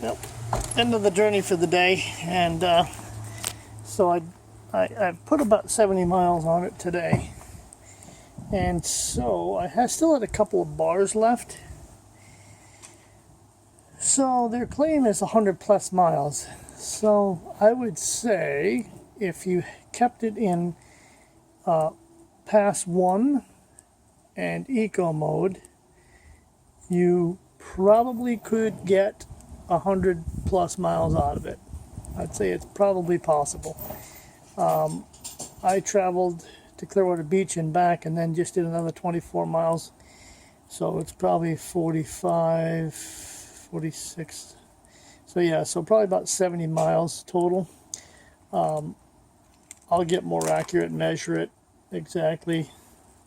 Yep. End of the journey for the day, and so I put about 70 miles on it today, and so I still had a couple of bars left. So their claim is 100 plus miles. So I would say if you kept it in Pass 1 and Eco mode, you probably could get 100 plus miles out of it. I'd say it's probably possible. I traveled to Clearwater Beach and back, and then just did another 24 miles. So it's probably 45, 46. So yeah, so probably about 70 miles total. I'll get more accurate and measure it exactly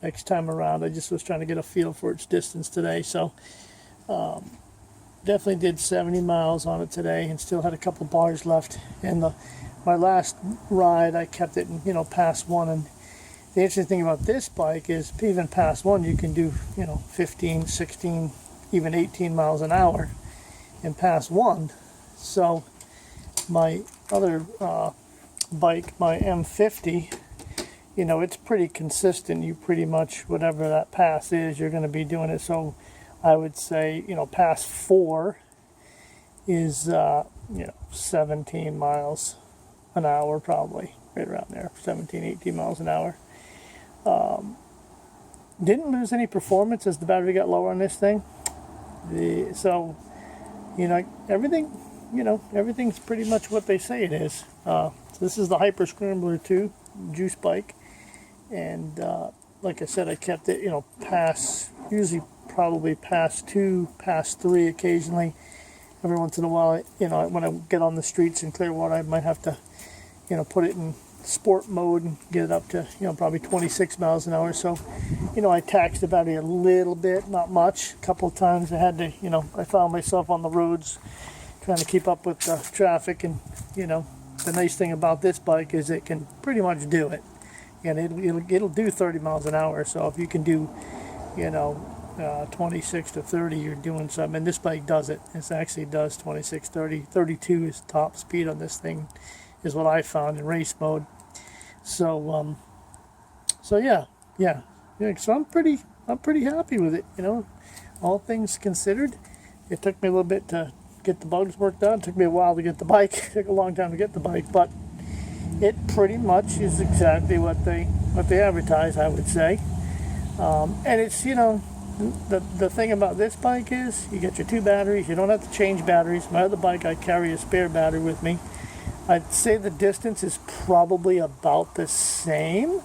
next time around. I just was trying to get a feel for its distance today. So definitely did 70 miles on it today, and still had a couple bars left. And my last ride, I kept it in, Pass 1. And the interesting thing about this bike is even Pass 1, you can do, 15, 16, even 18 miles an hour in Pass 1. So my other bike, my M50, it's pretty consistent. You pretty much, whatever that pass is, you're going to be doing it. So I would say, Pass 4 is, 17 miles an hour, probably right around there, 17, 18 miles an hour. Didn't lose any performance as the battery got lower on this thing. So, everything, everything's pretty much what they say it is. So this is the Hyper Scrambler 2 juice bike. And like I said, I kept it, usually probably Pass 2, Pass 3 occasionally. Every once in a while, when I get on the streets in Clearwater, I might have to, put it in sport mode and get it up to, probably 26 miles an hour. So, I taxed the battery a little bit, not much. A couple of times I had to, I found myself on the roads trying to keep up with the traffic. And, the nice thing about this bike is it can pretty much do it. And it'll do 30 miles an hour. So if you can do, 26 to 30, you're doing something. And this bike does it. It actually does 26, 30. 32 is top speed on this thing, is what I found in race mode. So, so yeah. So I'm pretty happy with it. All things considered. It took me a little bit to get the bugs worked out. It took me a while to get the bike. It took a long time to get the bike, but it pretty much is exactly what they advertise, I would say. And it's, the thing about this bike is you get your 2 batteries. You don't have to change batteries. My other bike, I carry a spare battery with me. I'd say the distance is probably about the same.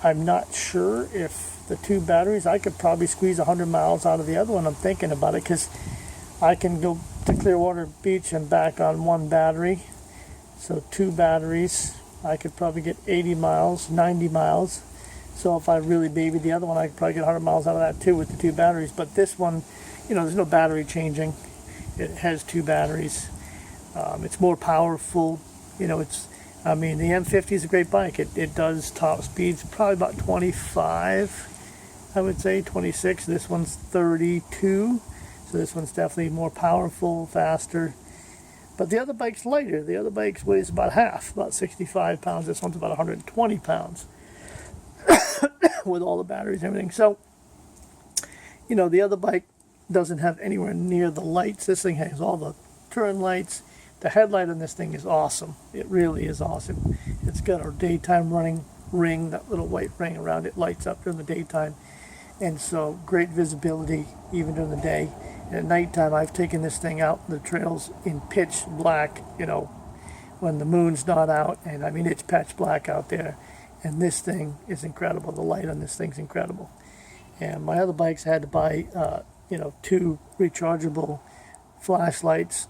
I'm not sure if the 2 batteries, I could probably squeeze 100 miles out of the other one. I'm thinking about it, because I can go to Clearwater Beach and back on 1 battery. So 2 batteries, I could probably get 80 miles, 90 miles. So if I really baby the other one, I could probably get 100 miles out of that too with the 2 batteries. But this one, there's no battery changing. It has 2 batteries. It's more powerful. The M50 is a great bike. It does top speeds, probably about 25, I would say, 26. This one's 32. So this one's definitely more powerful, faster. But the other bike's lighter. The other bike weighs about half, about 65 pounds. This one's about 120 pounds with all the batteries and everything. So, the other bike doesn't have anywhere near the lights. This thing has all the turn lights. The headlight on this thing is awesome. It really is awesome. It's got a daytime running ring, that little white ring around it lights up during the daytime. And so great visibility even during the day. And at nighttime, I've taken this thing out the trails in pitch black, when the moon's not out. And it's pitch black out there. And this thing is incredible. The light on this thing's incredible. And my other bikes, I had to buy, 2 rechargeable flashlights,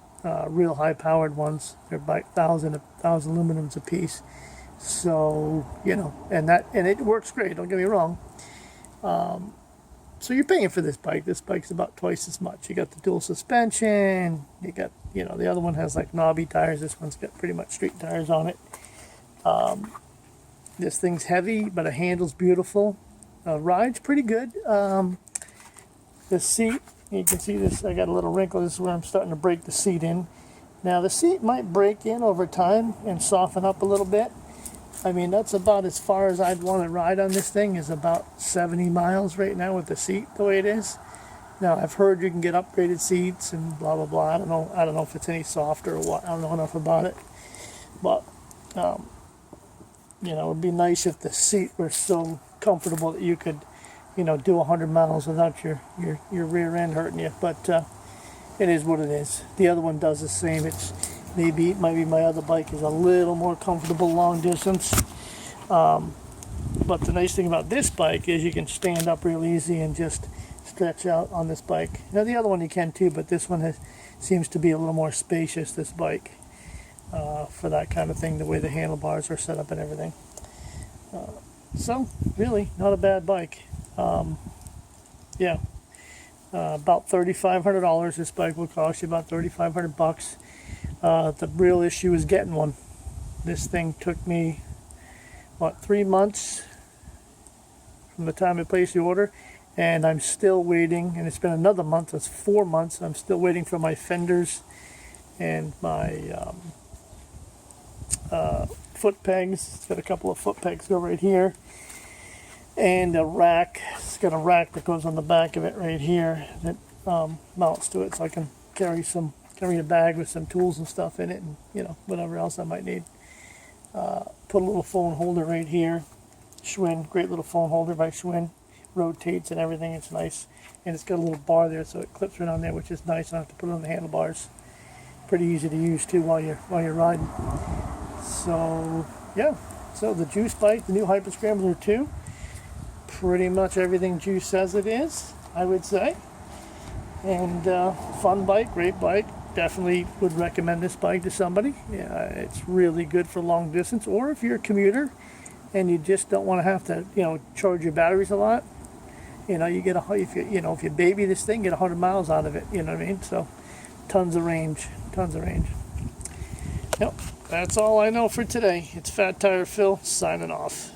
real high-powered ones. They're about 1,000 lumens a piece. So, and it works great. Don't get me wrong. So you're paying for this bike. This bike's about twice as much. You got the dual suspension. You got, the other one has like knobby tires. This one's got pretty much street tires on it. This thing's heavy, but it handles beautiful. Ride's pretty good. The seat You can see this, I got a little wrinkle. This is where I'm starting to break the seat in. Now the seat might break in over time and soften up a little bit. I mean, that's about as far as I'd want to ride on this thing, is about 70 miles right now with the seat the way it is. Now I've heard you can get upgraded seats and blah blah blah. I don't know if it's any softer or what. I don't know enough about it. But you know, it'd be nice if the seat were so comfortable that you could, you know, do 100 miles without your rear end hurting you. But it is what it is. The other one does the same. It's maybe my other bike is a little more comfortable long distance. But the nice thing about this bike is you can stand up real easy and just stretch out on this bike. Now the other one you can too, but this one seems to be a little more spacious, this bike, for that kind of thing, the way the handlebars are set up and everything. So really not a bad bike. Yeah, about $3,500. This bike will cost you about $3,500. The real issue is getting one. This thing took me, what, 3 months from the time I placed the order, and I'm still waiting, and it's been another month. It's 4 months. I'm still waiting for my fenders and my foot pegs. It's got a couple of foot pegs go right here, and a rack. It's got a rack that goes on the back of it right here that mounts to it, so I can carry a bag with some tools and stuff in it, and you know, whatever else I might need. Put a little phone holder right here. Schwinn, great little phone holder by Schwinn. Rotates and everything. It's nice, and it's got a little bar there, so it clips right on there, which is nice. I don't have to put it on the handlebars. Pretty easy to use too while you're riding. So yeah, so the Juice bike, the new Hyper Scrambler 2, pretty much everything Juice says it is, I would say. And fun bike, great bike. Definitely would recommend this bike to somebody. Yeah, it's really good for long distance, or if you're a commuter and you just don't want to have to, you know, charge your batteries a lot. You know, you get if you baby this thing, get 100 miles out of it. You know what I mean? So, tons of range. Yep, that's all I know for today. It's Fat Tire Phil signing off.